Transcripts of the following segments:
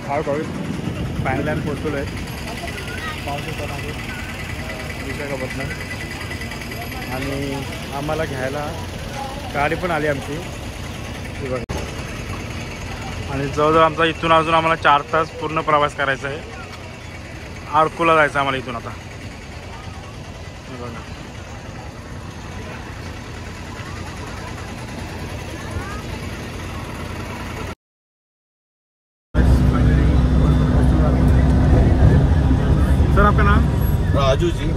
हळूहळू फायनली आम्ही पोचलो आहे विशाखापट्टणम आणि आम्हाला घ्यायला गाडी पण आली आमची बघा. आणि जवळजवळ आमचा इथून अजून आम्हाला 4 तास पूर्ण प्रवास करायचा आहे. अरकुला जायचं आम्हाला इथून आता बघा. सर आपका नाम? राजू जी.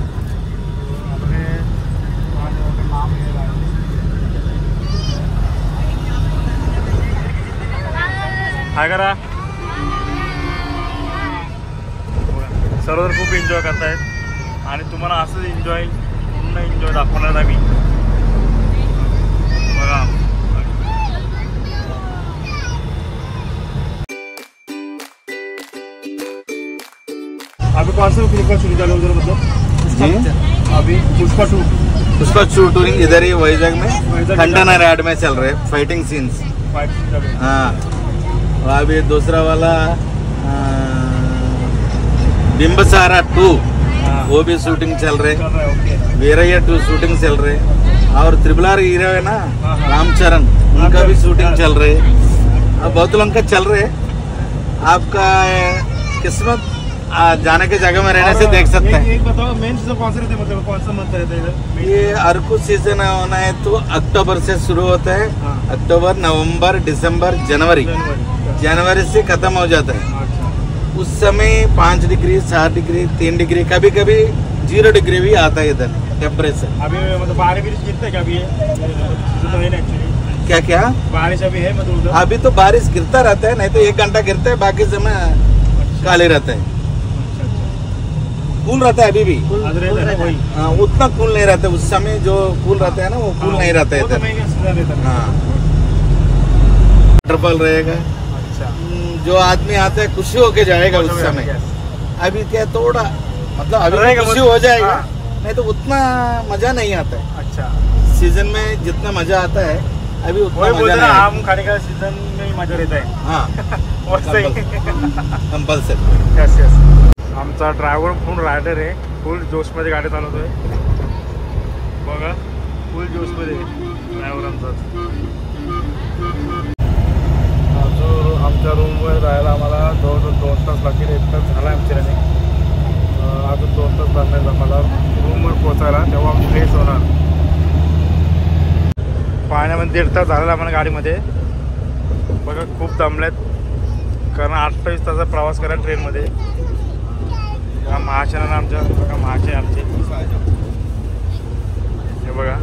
हाय करा. सर्वजण खूप एन्जॉय करतायत आणि तुम्हाला असंच पूर्ण एन्जॉय दाखवणार आम्ही बघा. अभी कौन सा पुष्पा शूटिंग चालू उधर मतलब अभी उसका शूटिंग इधर ही वैजाग में खंडन रैड में चल रहे फाइटिंग सीन्स. हाँ अभी दूसरा वाला बिंबसारा 2 वो भी शूटिंग चल रहे. वीरయ్య 2 शूटिंग चल रहे. और RRR हीरो है ना रामचरण उनका भी शूटिंग चल रहे. अब बहुत लोगों का चल रहे. आपका किस्मत जाने के जगह में रहने से देख सकते हैं. एक बताओ मेन सीजन कौन से रहते हैं मतलब कौन सा मंथ रहता है? ये अरकू सीजन होना है तो अक्टूबर से शुरू होता है. अक्टूबर नवंबर दिसंबर जनवरी से खत्म हो जाता है. उस समय 5 डिग्री 7 डिग्री 3 डिग्री कभी कभी 0 डिग्री भी आता है इधर टेम्परेचर. अभी मतलब बारिश गिरता है क्या? अभी तो है ना एक्चुअली क्या बारिश अभी है मतलब अभी तो बारिश गिरता रहता है. नहीं तो 1 घंटा गिरता है बाकी समय खाली रहता है. कूल रहता है अभी भी. हाँ उतना कूल नहीं रहता. उस समय जो कूल रहता है ना वो कूल नहीं रहता है इधर. हाँ वाटरफॉल रहेगा. अच्छा जो आदमी आता है खुशी होके जाएगा उस समय. अभी क्या थोड़ा मतलब अभी खुशी हो जाएगा. नहीं तो उतना मजा नहीं आता है. अच्छा सीजन में जितना मजा आता है अभी उतना मजा नहीं. आम खाने का सीजन में ही मजा रहता है. हाँ कंपल्सरी. Yes yes. आमचा ड्रायव्हर फुल रायडर आहे. फुल जोशमध्ये गाडी चालवतोय बघा. फुल जोशमध्ये ड्रायव्हर आमचा. अजून आमच्या रूमवर राहायला आम्हाला जवळजवळ 2 तास लागतील. 1 तास झाला आमच्या रनिंग. अजून 2 तास लागणार आम्हाला रूमवर पोचायला. तेव्हा फ्रेश होणार. पाण्यामध्ये 1.5 तास झालेला आम्हाला गाडीमध्ये बघा. खूप दमल्यात कारण 28 तासाचा प्रवास करा ट्रेनमध्ये. महाशनानं आमच्या बघा महाशय आमचे हे बघा.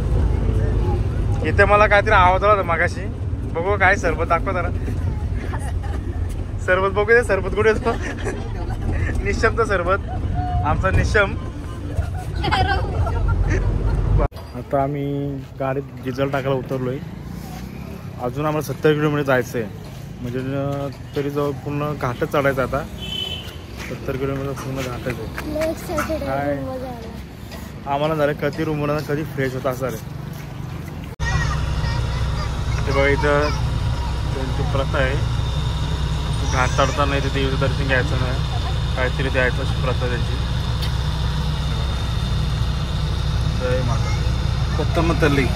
इथे मला काहीतरी आवाज आला होता मागाशी. बघू काय सरबत दाखवा जरा. सरबत बघू दे. सरबत कुठे येतो? निशमचा सरबत आमचा निशम. आता आम्ही गाडीत डिझेल टाकायला उतरलोय. अजून आम्हाला 70 किलोमीटर जायचं आहे. म्हणजे तरी जवळ पूर्ण घाटच चढायचं. आता 70 किलोमीटर पूर्ण घाटच आहे. काय आम्हाला झालं कधी रूम होणार कधी फ्रेश होता असं रे. ते बघा इथं त्यांची प्रथा आहे. घाट चढताना इथे देवीचं दर्शन घ्यायचं नाही. काहीतरी द्यायचं अशी प्रथा त्यांची. जय माता. कोत्तमतल्ली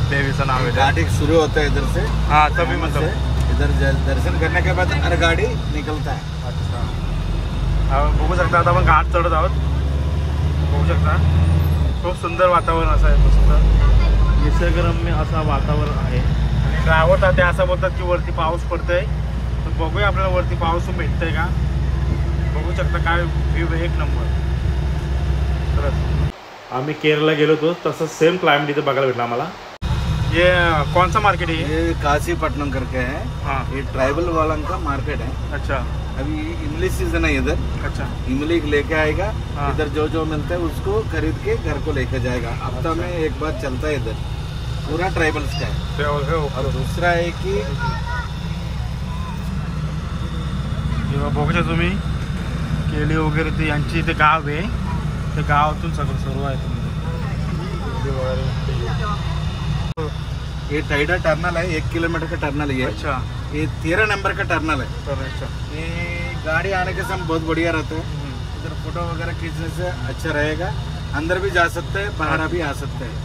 देवीचं नाव आहे. गाड़ी शुरू होता है इधर से. हाँ तभी मतलब इधर दर्शन करने के बाद हर गाड़ी निकलता है. अच्छा बघू शकता. आता आपण घाट चढत आहोत. बघू शकता खूप सुंदर वातावरण असं आहे. मस्त निसर्गरम्य असं वातावरण आहे. आणि ड्रायव्हर ते असं बोलतात की वरती पाऊस पडतोय. तर बघूया आपल्याला वरती पाऊस भेटतंय का. बघू शकता काय व्ह्यू 1 नंबर. खरंच आम्ही केरळला गेलो होतो तसं सेम क्लायमेट इथे बघायला भेटला आम्हाला. ये कौन सा मार्केट है? ये काशीपट्टनम करके है. हाँ ये ट्राइबल वालों का मार्केट है. अच्छा अभी इमली सीजन है इधर. अच्छा इमली लेके आएगा. हाँ. इधर जो जो मिलता है उसको खरीद के घर को लेके जाएगा. हफ्ता में एक बार चलता है इधर. पूरा ट्राइबल्स का है. और दूसरा है की बघू शकता तुम्ही केळी वगैरे ते यांची इथे गाव आहे. ते गावातून सगळं सर्व आहे. ये टाइडा टर्नल है, 1 किलोमीटर का टर्नल है। अच्छा ये 13 नंबर का टर्नल है। अच्छा ये गाड़ी आने के समय बहुत बढ़िया रहता है। इधर फोटो वगैरह खींचने से अच्छा रहेगा। अंदर भी जा सकते हैं, बाहर भी आ सकते हैं।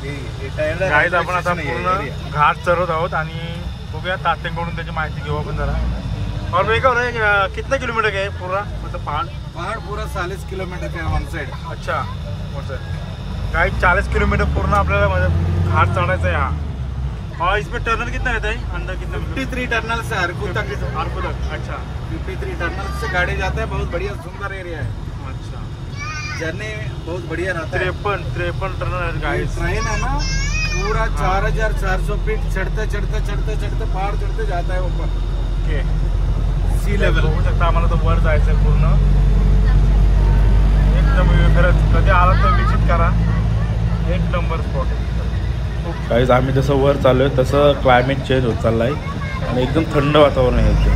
ये टाइडा गाईज आपण आता पूर्ण घाट चढत आहोत आणि बघूया तात्यांकडून त्याची माहिती घेऊ आपण जरा। और मैं कह रहा है कितना किलोमीटर का है पूरा, मतलब पहाड़ पूरा 40 किलोमीटर का वन साइड। अच्छा वन साइड गाइस 40 किलोमीटर पूर्ण आपल्याला मतलब घाट चढ़ायचा है यहाँ। और इसमें टर्नल कितना रहता है, अंदर कितना? 53 टर्नल से अरकू तक। अच्छा 53 टर्नल से गाड़ी जाता है। बहुत बढ़िया सुंदर एरिया है। अच्छा जर्नी बहुत बढ़िया रहता है। 53 टर्नल है गाइस। ट्रेन है ना पूरा 4400 फीट चढ़ते चढ़ते चढ़ते चढ़ते पहाड़ चढ़ते जाता है ऊपर। ओके सी लेवल बघू शकता, आम्हाला तो वर जायचं पूर्ण। एकदम खरंच कधी आला तर विजिट करा, एक नंबर स्पॉट आहे। गाईज आम्ही जसं वर चाललोय तसं क्लायमेट चेंज होत चाललाय आणि एकदम थंड वातावरण आहे इथे।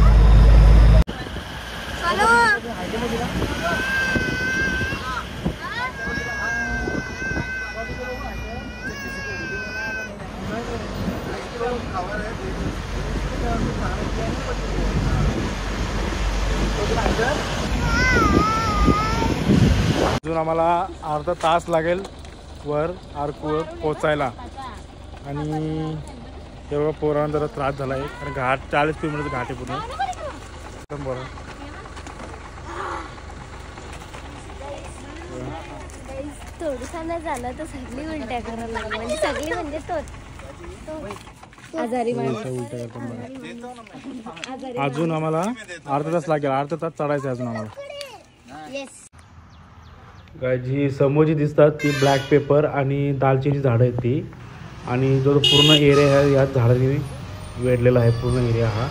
अजून आम्हाला अर्धा तास लागेल वर आरकूवर पोचायला आणि तेव्हा पोरांना जरा त्रास झाला आहे कारण घाट 40 किलोमीटरचं घाट आहे पूर्ण। एकदम बरं थोडंसं नाही झालं तर सगळी उलट्या करायला लागली, म्हणजे सगळी म्हणजे तो आजारी माणूस उलट्या करतो। अजून आम्हाला अर्धा तास लागेल, अर्धा तास चढायचं अजून आम्हाला। येस गाय जी समोर जी दिसतात ती ब्लॅक पेपर आणि दालचिनी झाडं आहेत ती, आणि जो पूर्ण एरिया आहे या झाडांनी वेढलेला आहे पूर्ण एरिया हा।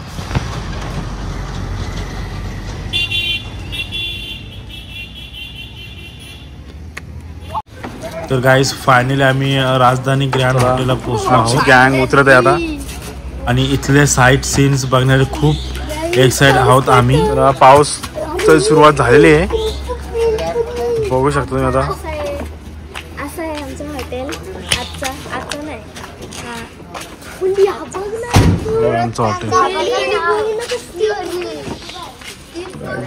तर गाईस फायनली आम्ही राजधानी ग्रँड हॉटेलला पोहोचलो आहोत। गँग उतरत आहे आता आणि इथले साईट सीन्स बघण्याचे खूप एक्साइटेड आहोत आम्ही। तर पाऊसची सुरुवात झालेली आहे, बघू शकतो तुम्ही आता। असं आहे आमचं हॉटेल आता नाही आमचं हॉटेल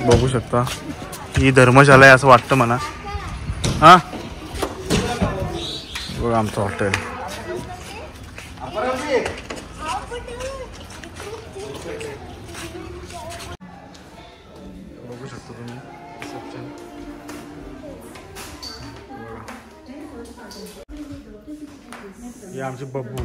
बघू शकता। ही धर्मशाला आहे असं वाटतं मला। हा बघा आमचं हॉटेल। बघू शकता तुम्ही रिसेप्शन। हे आमचे बब्बू।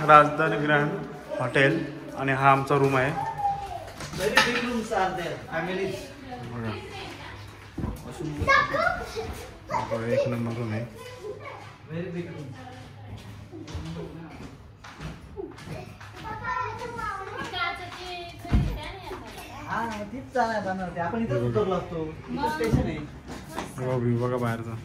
राजधानी ग्रँड हॉटेल आणि हा आमचा रूम आहे। बघा एक नंबर रूम आहे। बघा बाहेरचा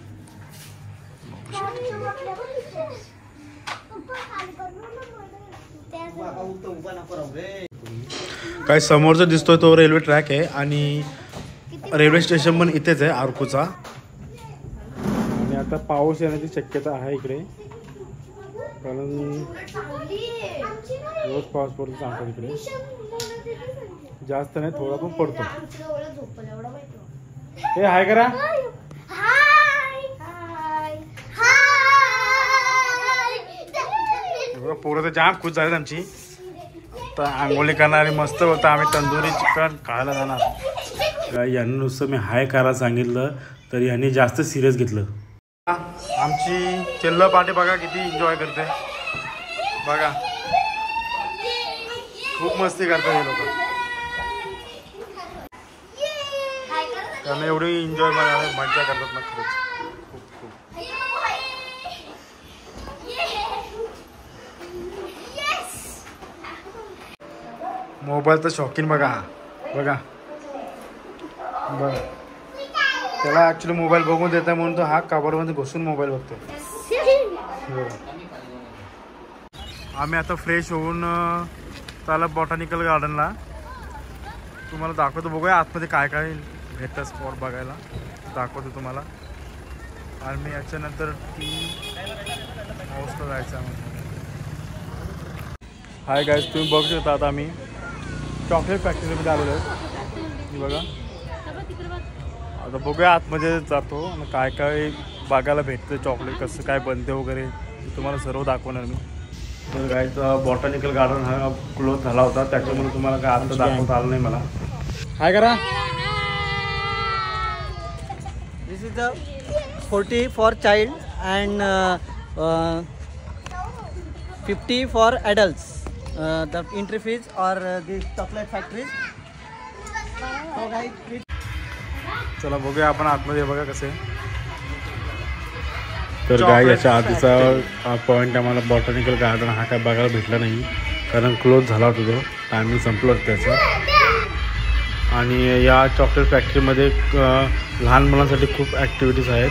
काय समोरचा दिसतोय तो रेल्वे ट्रॅक आहे आणि रेल्वे स्टेशन पण इथेच आहे आरकूचा। आणि आता पाऊस येण्याची शक्यता आहे इकडे, कारण रोज पाऊस पडतो सांगतो इकडे। जास्त नाही, थोडा पण पडतो। हे हाय करा। पोरं तर जाम खुश झालेत आमची। तर आंघोळी करणारी मस्त होतं, आम्ही तंदुरी चिकन खायला जाणार। यांनी नुसतं मी हाय करा सांगितलं तर यांनी जास्त सिरियस घेतलं। आमची चिल्ल पार्टी बघा किती एन्जॉय करते, बघा खूप मस्ती करतात हे लोक। त्यांना एवढी एन्जॉय मजा करतात ना खरंच खूप खूप। मोबाईलचं शौकीन बघा बघा बघा, त्याला ॲक्च्युली मोबाईल बघून देता म्हणून तो हा कबरमध्ये घुसून मोबाईल बघतो। आम्ही आता फ्रेश होऊन चाललो बॉटॅनिकल गार्डनला। तुम्हाला दाखवतो. बघूया आतमध्ये काय काय भेटतं स्पॉट बघायला. दाखवतो तुम्हाला. आणि मी याच्यानंतर 3 हाऊसला जायचं आहे. हाय गाईज, तुम्ही बघू शकता आता आम्ही चॉकलेट फॅक्टरीमध्ये आलेलो आहे. ही बघा. आता बघूया आतमध्ये जातो आणि काय काय बघायला भेटतं, चॉकलेट कसं काय बनते वगैरे ते तुम्हाला सर्व दाखवणार मी. तर गाईज बॉटॅनिकल गार्डन हा क्लोज झाला होता, त्याच्यामुळे तुम्हाला काय आता दाखवता आलं नाही मला. हाय करा. This is the 40 for child and 50 for adults. The entry fees or the chocolate factories. So guys, please. चला बघूया आपण आतमध्ये. बघा कसे. तर गाय याच्या आधीचा पॉईंट आम्हाला बॉटॅनिकल गार्डन हा काय बघायला भेटला नाही, कारण क्लोज झाला होता तो. टायमिंग संपलं होतं त्याचं. आणि या चॉकलेट फॅक्टरीमध्ये लहान मुलांसाठी खूप ॲक्टिव्हिटीज आहेत.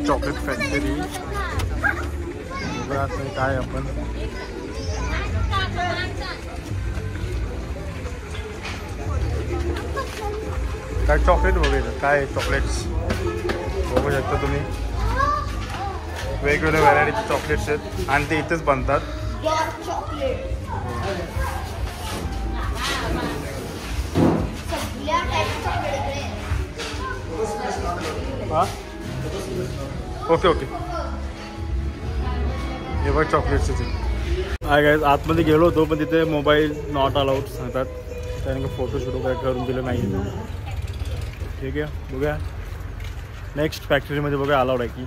चॉकलेट फॅक्टरी काय आपण काय चॉकलेट बघायचं काय चॉकलेट्स बघू शकता तुम्ही. वेगवेगळ्या व्हरायटीचे चॉकलेट्स आहेत आणि ते इथेच बनतात. हां ओके ओके. हे बघ चॉकलेट्सचे ते. हाय गाईज, आतमध्ये गेलो होतो पण तिथे मोबाईल नॉट अलाउड सांगतात, त्याने फोटोशूट वगैरे करून दिलं नाही. ठीक आहे, बघूया नेक्स्ट फॅक्टरीमध्ये बघा अलाउड आहे की.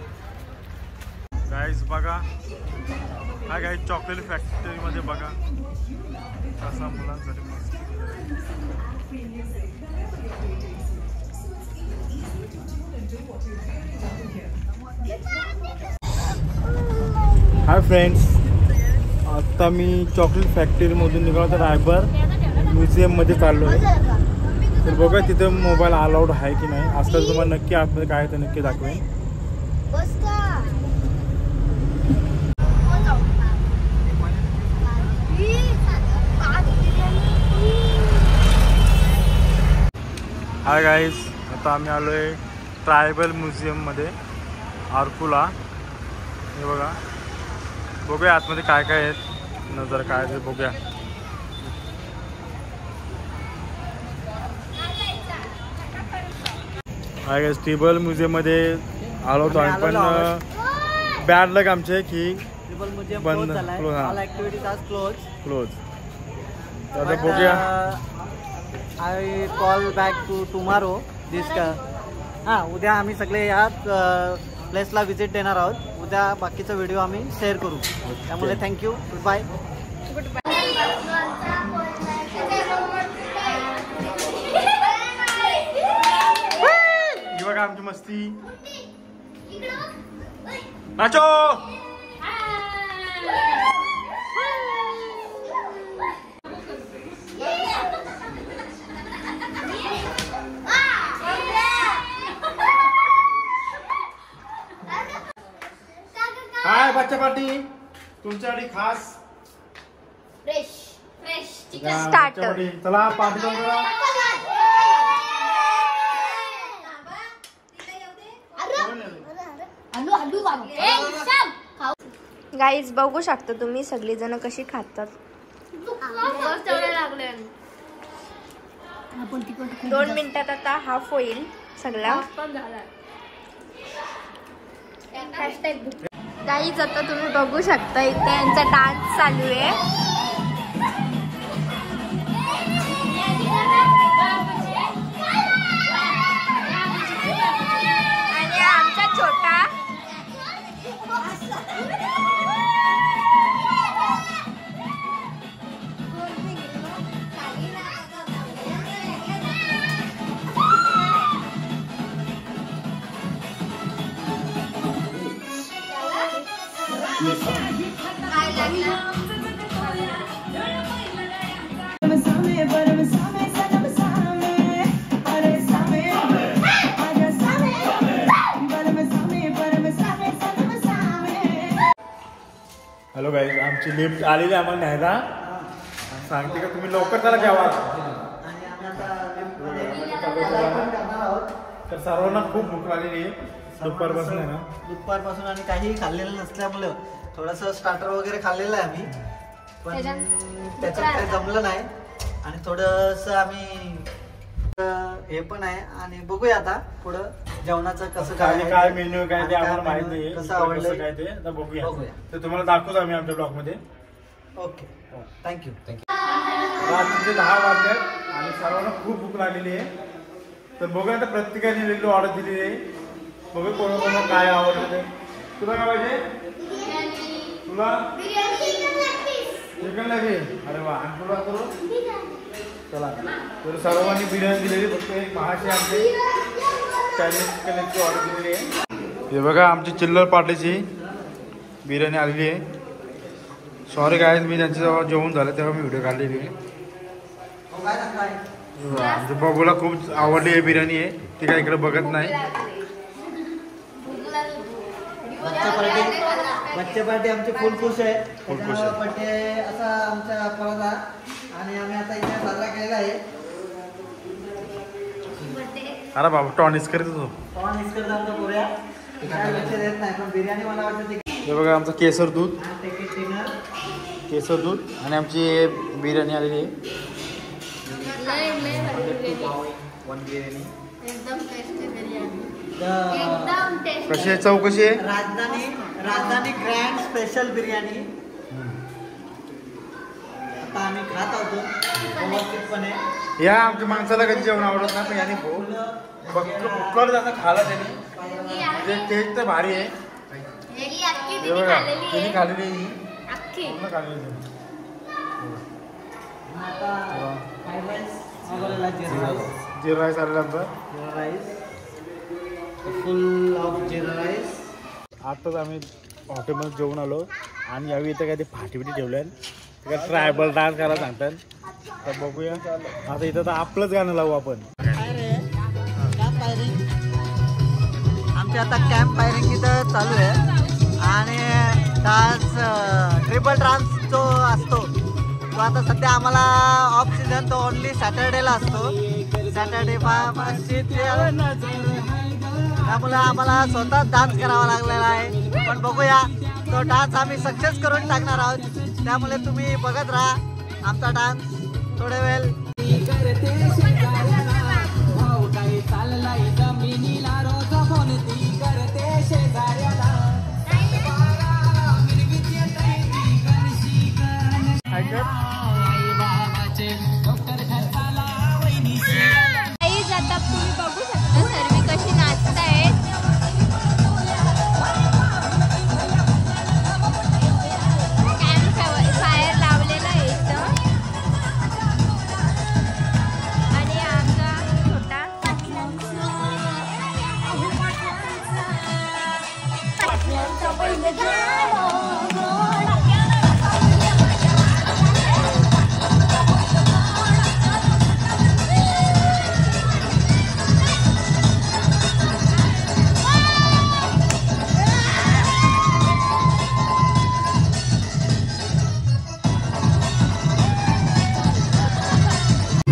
गाईज बघा, हाय गाईज चॉकलेट फॅक्टरीमध्ये बघा कसा मुलांसाठी मस्त. हाय फ्रेंड्स, आता मी चॉकलेट फॅक्टरीमधून निघालो तर रायबर म्युझियममध्ये चाललो आहे. तर बघा तिथे मोबाईल अलाउड आहे की नाही. आजकाल तुम्हाला नक्की आतमध्ये काय आहे ते नक्की दाखवेन. हाय गाईज, आता आम्ही आलो आहे ट्रायबल म्युझियममध्ये आरकुला. हे बघा, बघूया आतमध्ये काय काय आहेत, नजर काय ते बघूया. हाय गाईज, ट्रायबल म्युझियममध्ये आलो होतो आम्ही, पण बॅड लक आमचे की बंद क्लोज. तर आता बघूया. I call back to tomorrow this का. हां, उद्या आम्ही सगळे याच प्लेसला व्हिजिट देणार आहोत. उद्या बाकीचा व्हिडिओ आम्ही शेअर करू. त्यामुळे थँक्यू, गुड बाय. बघा आमची मस्ती. नाचो. हाय बच्चा पार्टी, तुमच्यासाठी खास फ्रेश स्टार्टर. चला पार्टी करा. गाईज बघू शकता तुम्ही सगळीजण कशी खातात. 2 मिनिटात आता हाफ होईल सगळा. गाईज आता तुम्ही बघू शकता इथे यांचा डान्स चालू आहे. आणि आमचा छोटा हॅलो गाईज, आमची लिफ्ट आलेली आम्हाला न्यायला. सांगते का तुम्ही लवकर त्याला घ्यावा. आणि आम्ही आता तर सर्वांना खूप भूक लागलेली आहे दुपारपासून आहे ना. दुपारपासून आणि काही खाल्लेलं नसल्यामुळे थोडंसं स्टार्टर वगैरे खाल्लेलं आहे आम्ही, पण त्याच्यात काही जमलं नाही. आणि थोडंसं आम्ही हे पण आहे. आणि बघूया आता पुढं जेवणाचं कसं काय मेन्यू काय ते आम्हाला माहित नाही, कसं आवडलं काय ते आता बघूया. तर तुम्हाला दाखवतो आम्ही आमच्या ब्लॉग मध्ये. Okay, thank you. रात्रीचे 10 वाजल्यात आणि सर्वांना खूप भूक लागलेली आहे. तर बघूया आता प्रत्येकाने वेगळी ऑर्डर दिलेली आहे. बघू कोणाकोणा काय आवडतं ते. तुला काय पाहिजे? तुला चिकन लागेल. अरे वा. आणि तुला करू चला. तर सर्वांनी बिर्याणी दिलेली. फक्त एक महाशय आमचे चायनीज चिकनची ऑर्डर दिलेली आहे. हे बघा आमची चिल्लर पार्टीची बिर्याणी आलेली आहे. सॉरी काय, मी त्यांच्याजवळ जेवण झालं तेव्हा मी व्हिडिओ काढलेली आहे. आमच्या बघूला खूप आवडली आहे बिर्याणी आहे. ती काय इकडे बघत नाही. बच्चे पार्टी आमची फुल खुश आहे. बर्थडे असा आमच्या परदा आणि आम्ही आता इथे साजरा केलेला आहे. अरे बाबा टॉनिस करत होतो. टॉनिस करत आमचा पोऱ्या काय लक्ष देत नाही, पण बिर्याणी मला वाटतं ते. हे बघा आमचं केसर दूध, डिनर केसर दूध आणि आमची बिर्याणी आलेली आहे. कशी आहे, चव कशी आहे? राजधानी ग्रँड स्पेशल बिर्याणी आता आम्ही खात होतो व्यवस्थितपणे. या आमच्या माणसाला कधी जेवण आवडत नाही, पण याने भक्कड जातं खाला त्यांनी. म्हणजे टेस्ट तर भारी आहे. हे बघा त्यांनी खाल्लेली पूर्ण खाल्लेली. जिरा राईस आलेला आमचा. Jeera rice, full of jeera rice. आताच आम्ही हॉटेलमध्ये जेवून आलो आणि यावेळी इथं काय ते फाटी ठेवल्या काय ट्रायबल डान्स करायला सांगतात. तर बघूया आता इथं तर आपलंच गाणं लावू आपण. आमची आता कॅम्प फायरिंग इथं चालू आहे. आणि डान्स ट्रिपल डान्स जो असतो तो आता सध्या आम्हाला ऑफ सीझन तो ओनली सॅटर्डेला असतो. सॅटर्डे त्यामुळे आम्हाला स्वतः डान्स करावा लागलेला आहे. पण बघूया तो डान्स आम्ही सक्सेस करून टाकणार आहोत. त्यामुळे तुम्ही बघत राहा आमचा डान्स थोडे वेळ. आता तुम्ही बघू शकता सर्व कशी नाचतायत. कॅम्प फायर लावलेला आहे इथं. आणि आमचा छोटा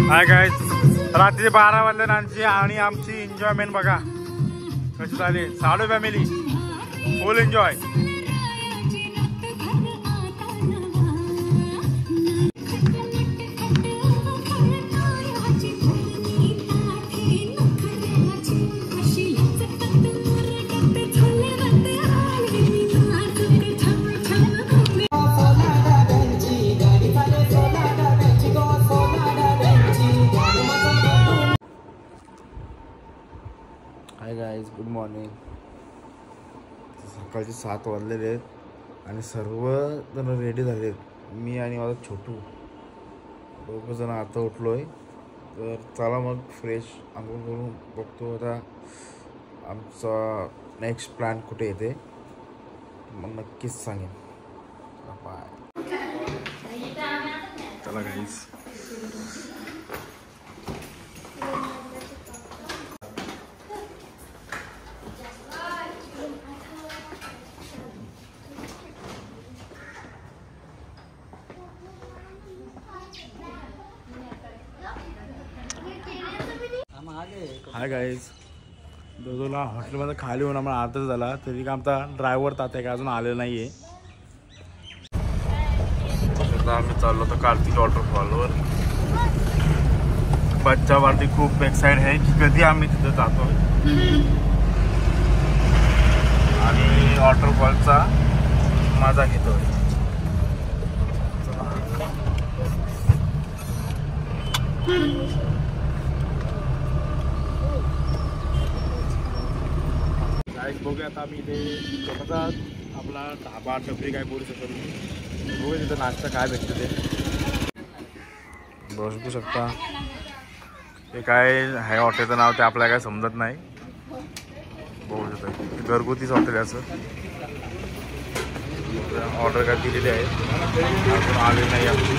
हाय गाईज, रात्री 12 वाजल्याची आणि आमची एन्जॉयमेंट बघा कशी झाली. साडू family full enjoy. Hi guys, good morning. सकाळचे 7 वाजलेले आहेत आणि सर्वजण रेडी झाले आहेत. मी आणि माझा छोटू दोघंजण आता उठलो आहे. तर चला मग फ्रेश आंघोळ करून बघतो आता आमचा नेक्स्ट प्लॅन कुठे येते. मग नक्कीच सांगेन. बाय. चला गाईस. Hi guys. दोघोला हॉटेलमध्ये खाली होऊन आम्हाला अर्धा झाला तरी का आमचा ड्रायव्हर तात्या काय अजून आलेला नाही आहे. आम्ही चाललो होतो कार्तिक वॉटरफॉलवर. बच्चावरती खूप एक्साइट आहे की कधी आम्ही तिथं जातो आणि वॉटरफॉलचा मजा घेतोय. बघूया आता आम्ही इथे स्वतःचा आपला ढाबा टपरी काय बोलू शकतो. बघूया तिथं नाश्ता काय भेटतं ते बघू शकता. हे काय आहे हॉटेलचं नाव ते आपल्याला काय समजत नाही. बघू शकता घरगुतीच हॉटेल आहे असं. ऑर्डर काय दिलेली आहे अजून आले नाही आमची.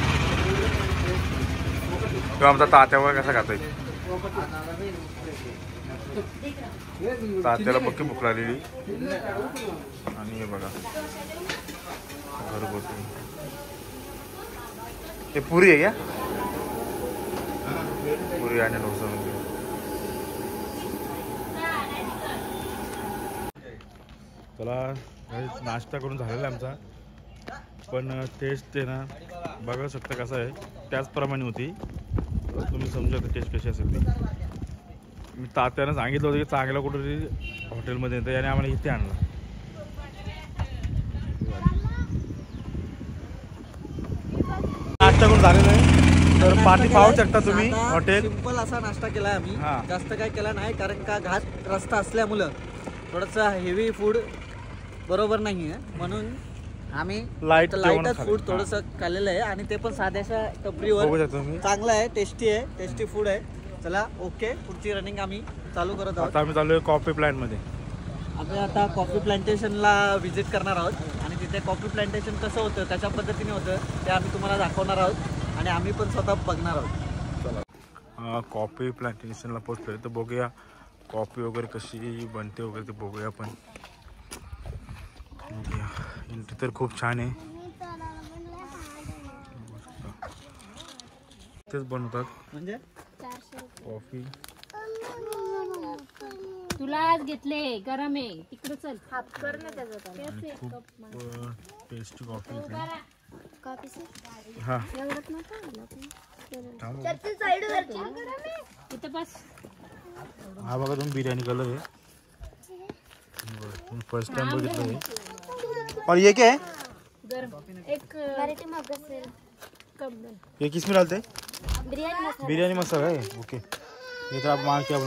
किंवा आमचा तात्यावर कसा खातोय. तात्याला पक्की भूक लागलेली. आणि हे बघा घरगुती ते पुरी आहे का. पुरी आणि डोसा म्हणजे त्याला नाश्ता करून झालेला आहे आमचा. पण टेस्ट आहे ना बघू शकता कसं आहे त्याचप्रमाणे होती. तुम्ही समजू शकता टेस्ट कशी असेल ती. मी तात्यानं सांगितलं होतं की चांगलं कुठेतरी हॉटेलमध्ये येतं आणि आम्हाला इथे आणलं. नाश्ता करून झालेलं आहे तर पाठी पाहू शकता तुम्ही. हॉटेल सिंपल असा नाश्ता केला आम्ही. जास्त काय केला नाही कारण का घाट रस्ता असल्यामुळं थोडंसं हेवी फूड बरोबर नाही आहे म्हणून आम्ही लाईटच फूड थोडंसं खाल्लेलं आहे. आणि ते पण साध्याशा टपरीवर चांगलं आहे. टेस्टी फूड आहे. चला ओके पुढची रनिंग आम्ही चालू करत आहोत. आता आम्ही चालू आहे कॉफी प्लांट मध्ये. आम्ही आता कॉफी प्लांटेशनला व्हिजिट करणार आहोत आणि तिथे कॉफी प्लांटेशन कसं होतं कशा पद्धतीने होतं ते आम्ही तुम्हाला दाखवणार आहोत आणि आम्ही पण स्वतः बघणार आहोत. कॉफी प्लांटेशनला पोहोचलोय तर बघूया कॉफी वगैरे कशी बनते वगैरे ते बघूया. पण एंट्री तर खूप छान आहे. तेच बनवतात म्हणजे कॉफी. तुला आज घेतले गरम आहे तिकडे चल. हाफ कर ना त्याचा. खूप टेस्टी कॉफी इथे. कॉफी से हा एवढंच नव्हतं. इथं बस. हा बघा तुम्ही बिर्याणी कलर आहे. फर्स्ट टाइम बघितलं आहे. और ये क्या है. एक वैरायटी में अगस्त ये किस में डालते हैं. बिरयानी मसाला है. ओके ये तर आपण मागते आपण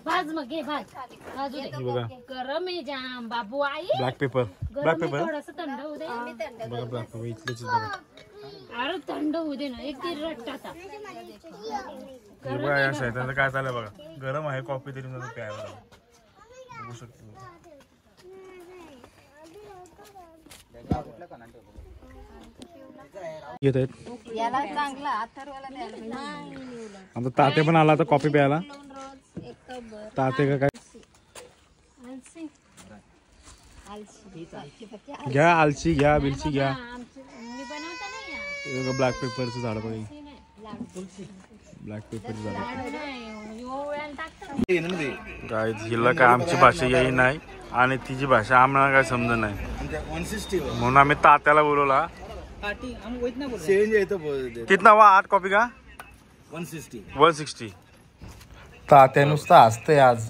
भाज मग घे भाज. भाजू दे. बघा गरम आहे जाम बाबू आई. Black paper. थोडंसं थंड होऊ दे. बघा ब्लॅक पेपर इथलेच बघा. अरे थंड होऊ दे ना. एक ती रट्ट आता हे बघा या साईडला काय चाललंय बघा. गरम आहे कॉफी तरी मला प्यायला बघू शकतो. येत आहेत याला चांगला अथर्वला द्यायला. आमचा तात्या पण आला आता कॉफी प्यायला. तात्या का काय घ्या आलची घ्या बिलची घ्या. मी बनवता नाही या. ब्लॅक पेपरचं झाड बघा. ब्लॅक पेपरचं झाड. काय हिला काय आमची भाषा येई नाही आणि तिची भाषा आम्हाला काय समजत नाही म्हणून आम्ही तात्याला बोलवला. कितना हुआ 8 कॉपी का 160. तात्या नुसतं असतंय आज.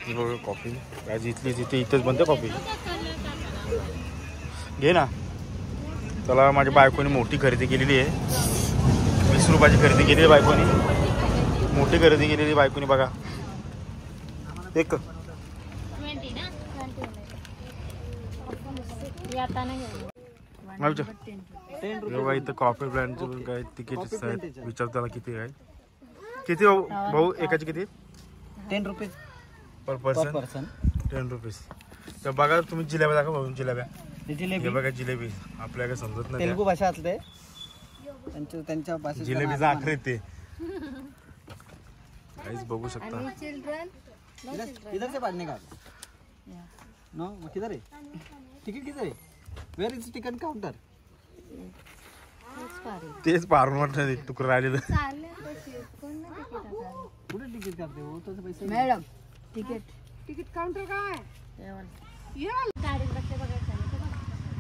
बघा कॉफी आज इथली तिथे इथेच बनते कॉफी. घे ना. चला माझ्या बायकोने मोठी खरेदी केलेली आहे. 20 रुपयाची खरेदी केली आहे बायकोनी. मोठी खरेदी केलेली बायकोनी बघा. एक 20 ना. आता नाही बघा इथं कॉफी प्लांटचं काय तिकीट विचार त्याला किती आहे. किती भाऊ एकाची किती. 10 रुपीज पर पर्सन. 10 रुपीज. तर बघा तुम्ही जिलेब्या दाखवा बघून जिलेब्या. ही हे जिलेबी बघा जिलेबी आपल्याला समजत नाही तेलुगू भाषा असते त्यांच्या भाषेत जिलेबीचा आकार येते. काहीच बघू शकता. आणि चिल्ड्रन इधर से पढ़ने का नो किधर है टिकट किधर है वेयर इज टिकट काउंटर तेच पारून वाटत तुकडं राहिलेलं. चालले तशी कोण ना तिकीट आता. कुठे टिकट करते हो तो पैसे मॅडम तिकीट काउंटर काय गाडीत बसले बघायचं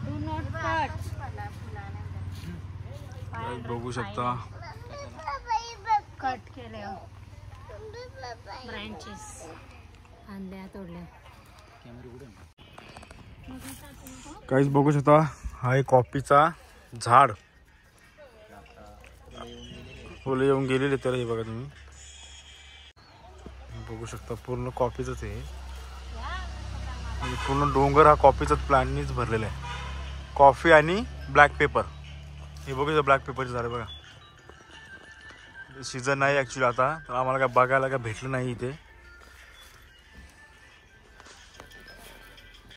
डू नॉट टच. काहीच बघू शकता. कट केले ब्रांचेस आणल्या तोडल्या. काहीच बघू शकता. हा एक कॉफीचा झाड फुलं येऊन गेलेले तर हे बघा तुम्ही बघू शकता. पूर्ण कॉफीचंच आहे आणि पूर्ण डोंगर हा कॉफीचाच प्लांटनीच भरलेला आहे. कॉफी आणि ब्लॅक पेपर हे बघू ब्लॅक पेपरचे झाड बघा. सीझन नाही ॲक्च्युली आता तर आम्हाला काय बघायला काय भेटलं नाही इथे.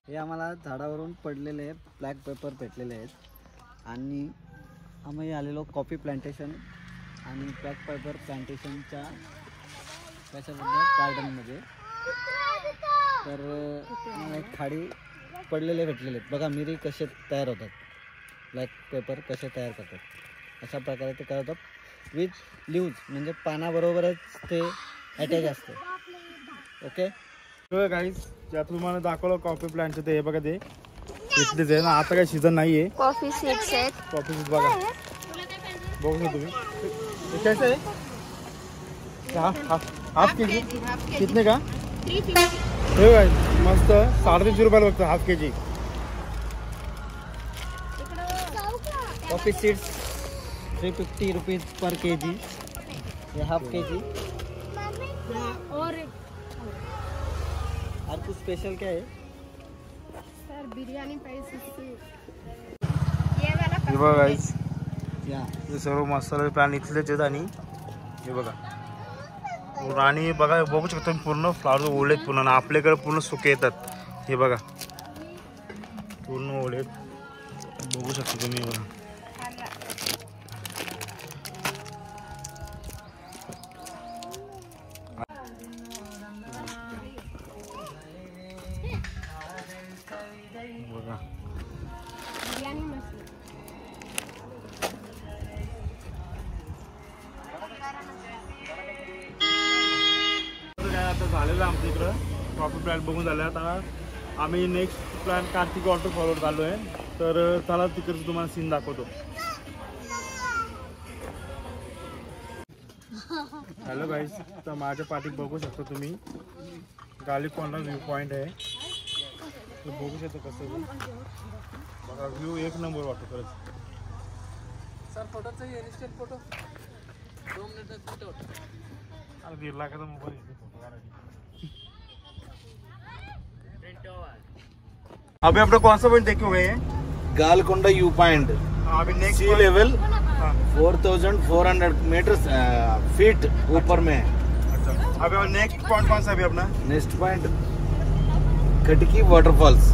हे आम्हाला झाडावरून पडलेले ब्लॅक पेपर भेटलेले आहेत आणि आम्ही आलेलो कॉफी प्लांटेशन आणि ब्लॅक पेपर प्लांटेशनच्या त्याच्याबद्दल गार्डनमध्ये. तर आम्हाला एक खाडी पडलेले भेटलेले आहेत बघा. मिरी कसे तयार होतात ब्लॅक पेपर कसे तयार करतात अशा प्रकारे ते करतात विथ लिव्ज म्हणजे पानाबरोबरच ते अटॅच असते. ओके गाईज ज्या तुम्हाला दाखवलं कॉफी प्लांटचं ते हे बघा ते इथलेच आहे ना. आता काही सीझन नाही आहे. कॉफी सीड्स आहेत. कॉफी सीड बघा बघू ना तुम्ही कैसे आहे. हाफ के जी कितने का हे काय मस्त 350 रुपयाला बघतो half K G. Coffee seeds 350 rupees per kg. ये हाफ kg. और कुछ स्पेशल क्या है सर बिर्याणी पाहिजे. हे बघा गाईज या हे सर्व मसाले प्लांट इथलेच आहेत आणि हे बघा आणि बघा बघू शकतो पूर्ण फ्लावर ओले आहेत पूर्ण. आपल्याकडे पूर्ण सुके येतात. हे बघा पूर्ण ओले बघू शकता तुम्ही. बघा बघा आता झालेलं आमच्या इकडं कॉफी प्लांट बघून झालं. आता आम्ही नेक्स्ट प्लांट कार्तिक वॉटरफॉलवर चालू आहे. तर चला तिकडचं तुम्हाला सीन दाखवतो. हॅलो गाईज तर माझ्या पाठीत बघू शकता तुम्ही गालिकोंडा व्ह्यू पॉईंट आहे. तर बघू शकता कसं बघा व्ह्यू एक नंबर वाटतो खरंच. सर फोटो चाहिए इंस्टेंट फोटो 2 मिनट में फोटो. अरे 1.5 लाखाचा मोबाईल अभी अपना कौन सा पॉइंट देखे हुए हैं. गालकोंडा व्यू पॉइंट अभी next sea level 4400 meter feet ऊपर में. अच्छा अभी नेक्स्ट पॉइंट कौन सा अभी अपना. Next point Katiki waterfalls.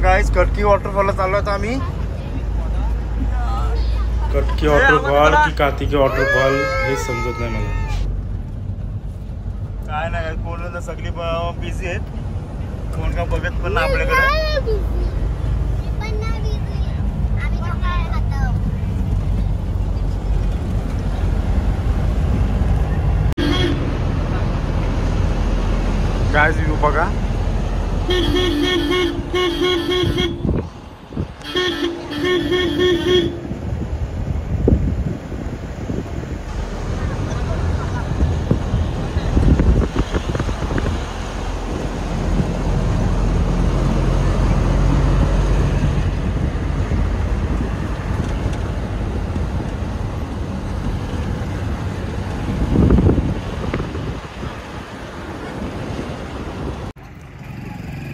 Guys Katiki वॉटरफॉलला चाललो आता आम्ही. खटकी वॉटरफॉल की कार्तिकी वॉटरफॉल हे समजत नाही मला. काय नाही कोण सगळी बिझी आहेत. कोण का बघत पण ना आपल्याकडे. गाइस व्यू बघा.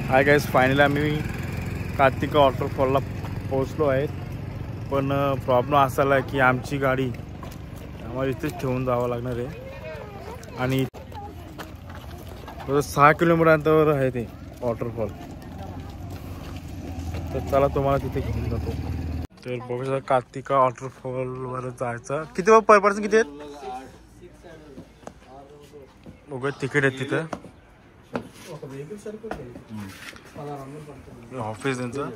हाय गाईज फायनली आम्ही कार्तिका वॉटरफॉलला पोहोचलो आहे. पण प्रॉब्लेम असा आहे की आमची गाडी आम्हाला इथेच ठेवून जावं लागणार आहे आणि 6 किलोमीटर अंतरावर आहे ते वॉटरफॉल. तर चला तुम्हाला तिथे घेऊन जातो. तर बघू शकता कार्तिका वॉटरफॉलवर जायचं. किती पर पर्सन किती आहेत बघूया. तिकीट आहेत तिथं. ऑफिस त्यांचं.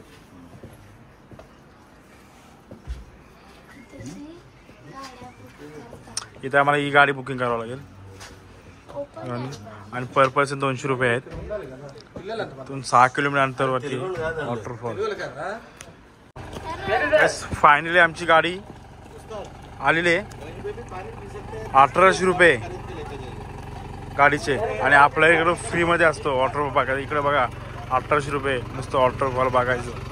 इथे आम्हाला ही गाडी बुकिंग करावं लागेल आणि पर पर्सन 200 रुपये आहेत. इथून 6 किलोमीटर अंतरवरती वॉटरफॉल. फायनली आमची गाडी आलेली आहे. 1800 रुपये गाडीचे आणि आपल्या इकडं फ्रीमध्ये असतो वॉटरफॉल बघायला. इकडे बघा 1800 रुपये नुसतं वॉटरफॉल बघायचं.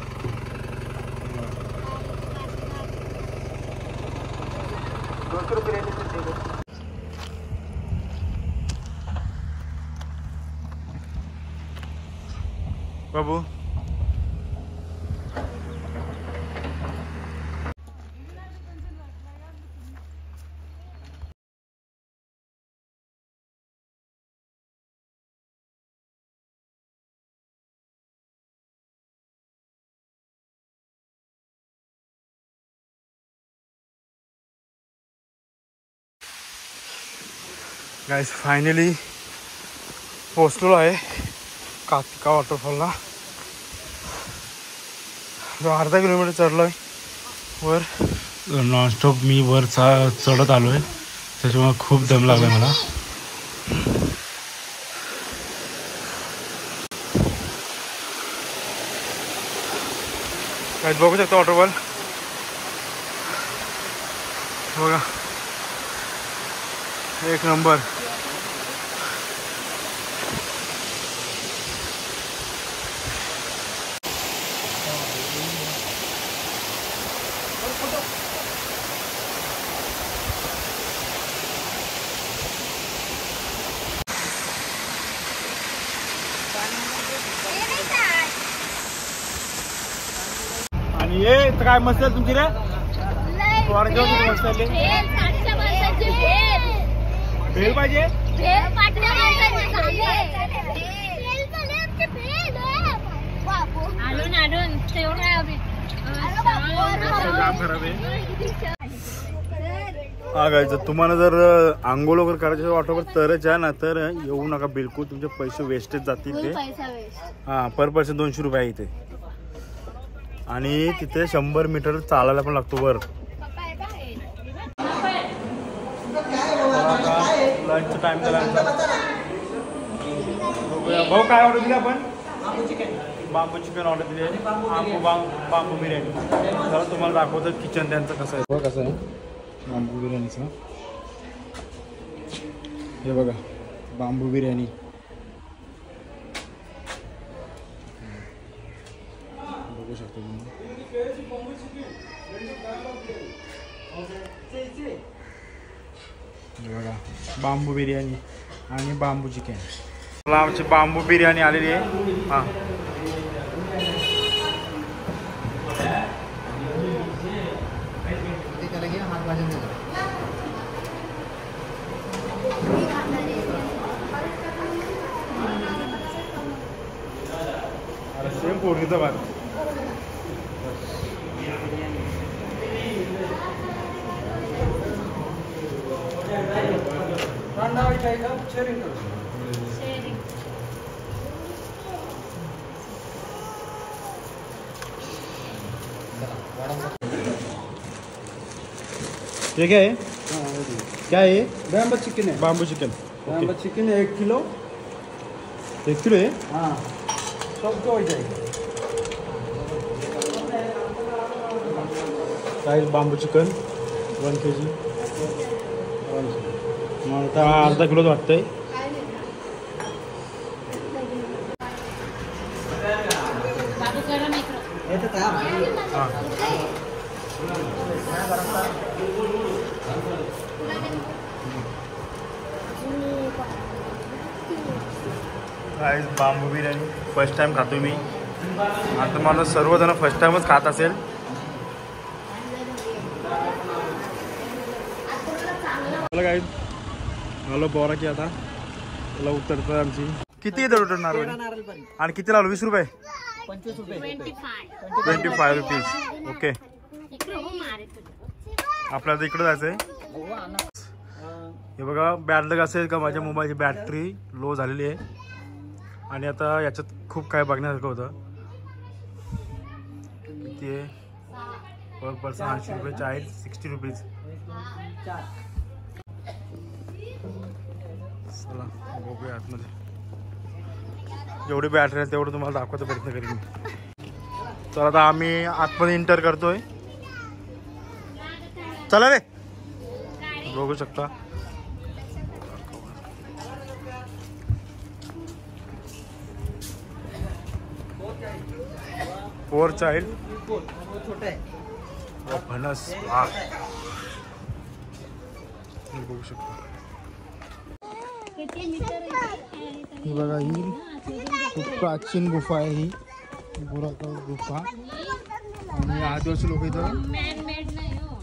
बाबू गाइस फायनली पोचलो आहे कार्तिका वॉटरफॉलला. अर्धा किलोमीटर चढलोय वर. नॉनस्टॉप मी वर चढत आलो आहे त्याच्यामुळे खूप दम लागला मला. काय बघू शकता वॉटरफॉल बघा एक नंबर. आणि ये काय मस्त आहे तुमची रे. मस्त भेल पाहिजे. हा काय जर तुम्हाला जर आंघोळ वगैरे करायचं वॉटरफॉल तरच आहे ना तर येऊ नका बिलकुल. तुमचे पैसे वेस्टेज जातील ते. हा पर पर्सन 200 रुपये आहे इथे. आणि तिथे 100 मीटर चालायला पण लागतो वर. लंच टाइम झाला. भाऊ काय ऑर्डर दिली आपण. बांबू चिकन ऑर्डर दिले. बांबू बिर्याणी. चला तुम्हाला दाखवतो किचन त्यांचं कसं आहे. बघा कसं आहे बांबू बिर्याणीचं. हे बघा बांबू बिर्याणी. बघू शकता तुम्ही. बघा बांबू बिर्याणी आणि बांबू चिकन. मला आमची बांबू बिर्याणी आलेली आहे. हां अरे सेम पोळीचा भात. ये क्या है. क्या है. बैम्बू चिकन है. Bamboo chicken. बैम्बू चिकन 1 किलो. 1 किलो है. हाँ सबको हो जाएगा. Size bamboo chicken 1 kg. मग आता अर्धा किलोच वाटतंय. हां guys bamboo biryani first time खातो मी. आता मला सर्वजण फर्स्ट टाइमच खात असेल. चला गाइस आलो बोरा की आता त्याला उतरतं आमची. किती इथं उतरणार आणि किती लावलं 20 रुपये. 25 रुपये 25 रुपीज. ओके, आपल्याला इकडे जायचं आहे. हे बघा बॅड असेल का माझ्या मोबाईलची बॅटरी लो झालेली आहे आणि आता याच्यात खूप काय बघण्यासारखं होतं. किती आहे पर पर्सन? 80 रुपये. Child 60 rupees. चला बघूया आतमध्ये. जेवढी बॅटरी आहे तेवढं तुम्हाला दाखवायचा प्रयत्न करेन मी. तर आता आम्ही आतमध्ये एंटर करतोय. चला रे, बघू शकता. Four child. छोटे आहे. फणस बघू शकता. ही बघा, ही खूप प्राचीन गुफा आहे. ही बुराका गुफा आणि आदिवासी लोक इथं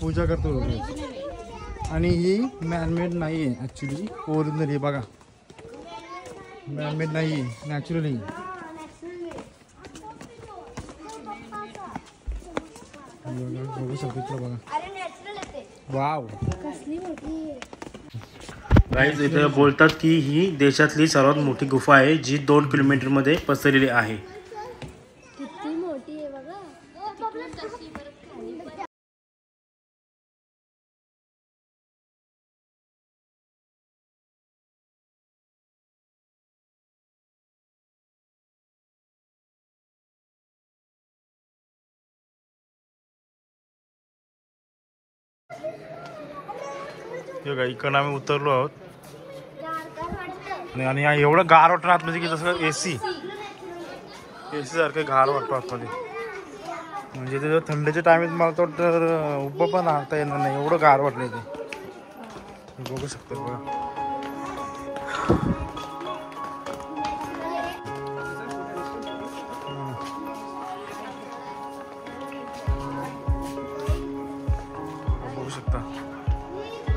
पूजा करतो लोक. आणि ही मॅनमेड नाही आहे ॲक्च्युली, ओरिजिनल आहे. बघा मॅनमेड नाही आहे, नॅचरली. बघू शकतो बघा. वाव. गाईज इथे बोलतात की ही देशातली सर्वात मोठी गुफा आहे जी 2 किलोमीटरमध्ये पसरलेली आहे. किती मोठी आहे बघा. इकडं आम्ही उतरलो आहोत आणि एवढं गार वाटतं आतमध्ये की जसं एसी सारखं गार वाटतं आतमध्ये. म्हणजे ते थंडीच्या टायमात मला तर उभं पण राहता येणार नाही, एवढं गार वाटलं ते. बघू शकतो बघा. बघू शकता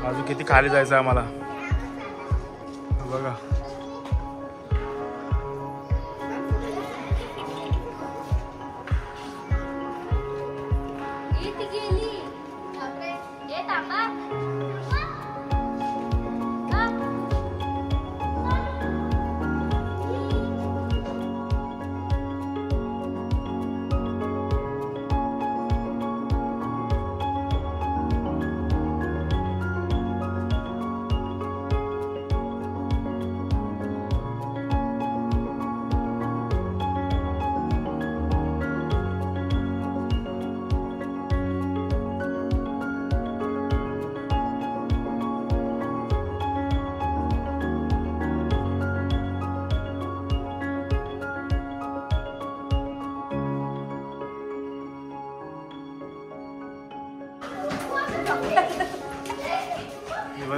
अजून किती खाली जायचं आहे आम्हाला. बघा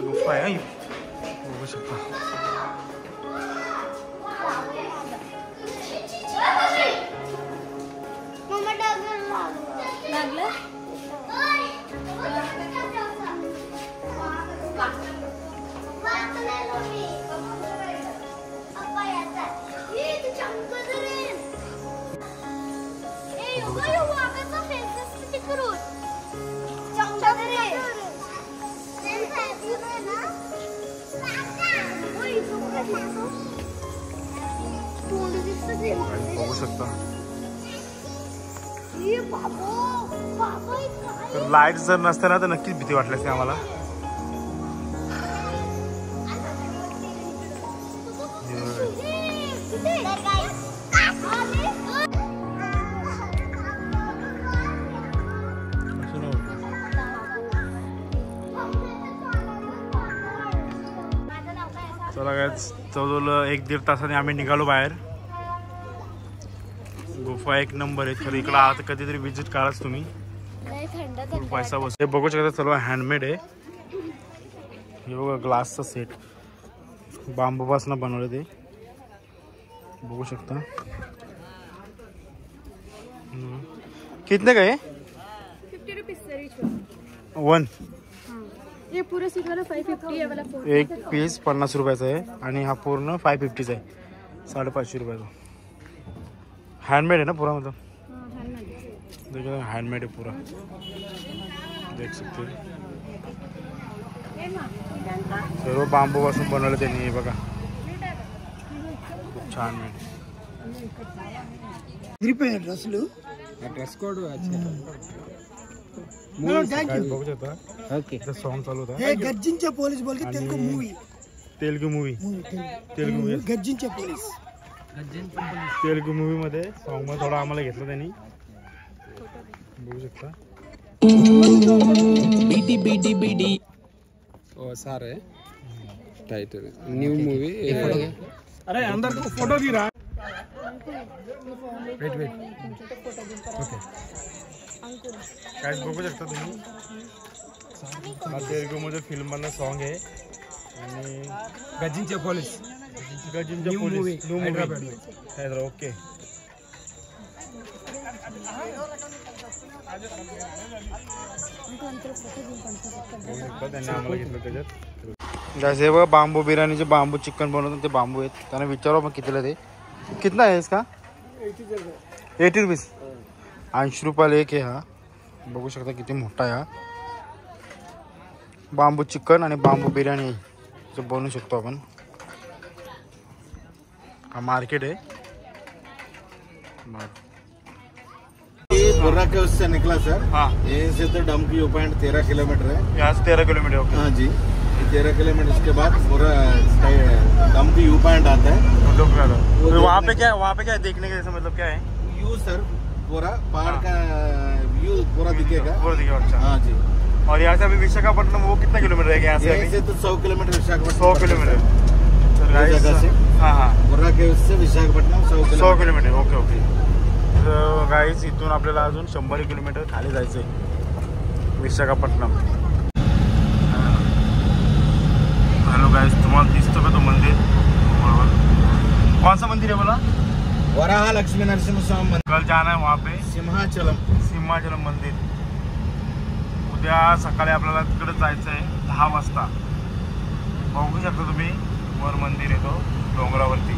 गुफा आहे. बघू शकता. बघू शकता. लाईट जर नसते ना तर नक्कीच भीती वाटली असते आम्हाला. चला काय जवळजवळ 1-1.5 तासाने आम्ही निघालो बाहेर. गुफा एक नंबर आहे. तर इकडं आता कधीतरी विजिट कराच तुम्ही. पैसा बस. हे बघू शकता सर्व हँडमेड आहे. हे बघा ग्लासचा सेट बांबूपासून बनवलं ते. बघू शकता. कितने का है? 50 रुपीज सर ईच वन. ये पूरा सीट वाला 550 है वाला 4. एक पीस 50 रुपयाचा आहे आणि हा पूर्ण 550चा आहे. 550 रुपयाचा. हैंडमेड है ना पूरा, मतलब देखो हैंडमेड है पूरा, देख सकते हो. सर्व बांबू पासून बनवलं त्यांनी, हे बघा खूप छान आहे. ड्रेस कोड बघू शकता. ओके. सॉन्ग चालू होता. గర్జించే పోలీస్ बोल के Telugu movie Telugu movie Garjinche police Telugu movie मध्ये सॉन्ग मध्ये थोडा आम्हाला घेतलं त्यांनी, बघू शकता. बीडी ओ सारे टाइटल न्यू मूवी. अरे अंदर तो फोटो दी रहा वेट काय बघू शकता तुम्ही. हा तेलुगू मध्ये फिल्म मधला सॉन्ग आहे आणि Garjinche police Garjinche New police movie, new movie Hyderabad Hyderabad. Okay. त्यांनी आम्हाला घेतलं त्याच्यात. जैसे वो बांबू बिर्याणी जे बांबू चिकन बनवतात ते बांबू आहेत. त्यांना विचारू आपण कितीला ते. कितना आहे इसका? 80 रुपीज. 80 रुपयाला एक आहे हा. बघू शकता किती मोठा आहे हा. बांबू चिकन आणि बांबू बिर्याणी जो बनवू शकतो आपण. हा मार्केट आहे. ये बोरा के उससे निकला सर. हाँ. यहीं से तो डम की व्यू पॉइंट 13 किलोमीटर है. यहाँ से 13 किलोमीटर. ओके. हाँ जी, 13 किलोमीटर के बाद पूरा डम की व्यू पॉइंट आता है. मतलब वहाँ पे क्या है देखने के जैसे, मतलब क्या है? व्यू सर पूरा पहाड़ का व्यू पूरा दिखेगा. पूरा दिखेगा. अच्छा. हाँ जी. और यहाँ से अभी विशाखापट्टनम वो कितना किलोमीटर है यहाँ से? यहीं से तो 100 किलोमीटर विशाखापट्टनम. 100 किलोमीटर. जगह से. हाँ हाँ, बोरा के उससे Visakhapatnam 100 100 kilometre. Kilometre. Okay okay. तर गाईज इथून आपल्याला अजून 100 किलोमीटर खाली जायचं आहे, विशाखापट्टनम. हेलो गाईज, तुम्हाला दिसतो का तो मंदिर? कौन सा मंदिर है बोला? वराह लक्ष्मी नरसिंह स्वामी मंदिर. कल जाना है वहाँ पे सिंहाचलम. सिंहाचलम मंदिर. उद्या सकाळी आपल्याला तिकडे जायचं आहे 10 वाजता. बघू शकता तुम्ही वर मंदिर येतो डोंगरावरती.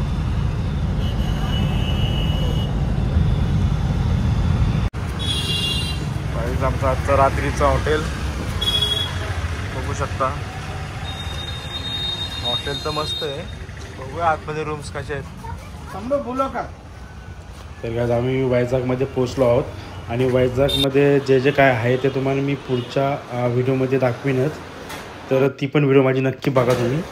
गाईज आमचं आजचं रात्रीचं हॉटेल बघू शकता. हॉटेल तर मस्त आहे. बघूया आतमध्ये रूम्स कसे आहेत. बोलो का. तर गाईज आम्ही वैजागमध्ये पोचलो आहोत आणि वैजागमध्ये जे जे काय आहे ते तुम्हाला मी पुढच्या व्हिडिओमध्ये दाखवीनच. तर ती पण व्हिडिओ माझी नक्की बघा तुम्ही.